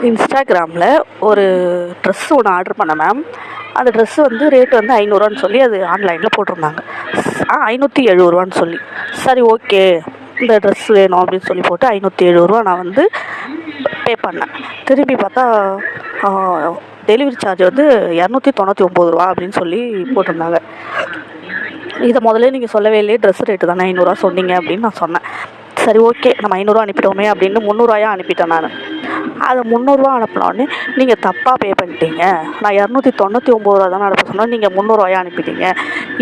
இன்ஸ்டாகிராமில் ஒரு ட்ரெஸ்ஸு ஒன்று ஆர்டர் பண்ணேன் மேம். அந்த ட்ரெஸ்ஸு வந்து ரேட்டு வந்து 500ரூவான்னு சொல்லி அது ஆன்லைனில் போட்டிருந்தாங்க. 570ரூவான்னு சொல்லி, சரி ஓகே இந்த ட்ரெஸ் வேணும் அப்படின்னு சொல்லி போட்டு 570ரூவா நான் வந்து பே பண்ணேன். திரும்பி பார்த்தா டெலிவரி சார்ஜ் வந்து 299ரூவா அப்படின்னு சொல்லி போட்டிருந்தாங்க. இதை முதல்ல நீங்கள் சொல்லவே இல்லையே, ட்ரெஸ் ரேட்டு தானே 500ரூவா சொன்னீங்க அப்படின்னு நான் சொன்னேன். சரி ஓகே நம்ம 500ரூவா அனுப்பிட்டோமே அப்படின்னு 300ரூவாயா அனுப்பிட்டேன் நான். அதை 300ரூவா அனுப்பினோடனே நீங்கள் தப்பாக பே பண்ணிட்டீங்க, நான் 299ரூவா தானே அனுப்ப சொன்னேன், நீங்கள் 300ரூவாயா அனுப்பிட்டீங்க,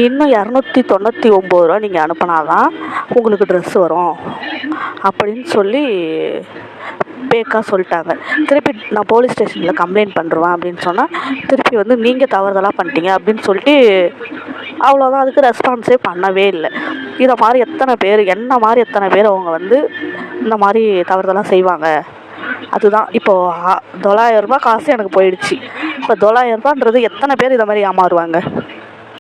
இன்னும் 299ரூவா நீங்கள் அனுப்பினாதான் உங்களுக்கு ட்ரெஸ் வரும் அப்படின்னு சொல்லி பேக்காக சொல்லிட்டாங்க. திருப்பி நான் போலீஸ் ஸ்டேஷனில் கம்ப்ளைண்ட் பண்ணுறேன் அப்படின்னு சொன்னால் திருப்பி வந்து நீங்கள் தவறுதலாக பண்ணிட்டீங்க அப்படின்னு சொல்லிட்டு அவ்வளோதான். அதுக்கு ரெஸ்பான்ஸே பண்ணவே இல்லை. இதை மாதிரி எத்தனை பேர் அவங்க வந்து இந்த மாதிரி தவறுதலாக செய்வாங்க. அதுதான் இப்போது 900ரூபா காசு எனக்கு போயிடுச்சு. இப்போ 900ரூபான்றது எத்தனை பேர் இதை மாதிரி ஏமாறுவாங்க?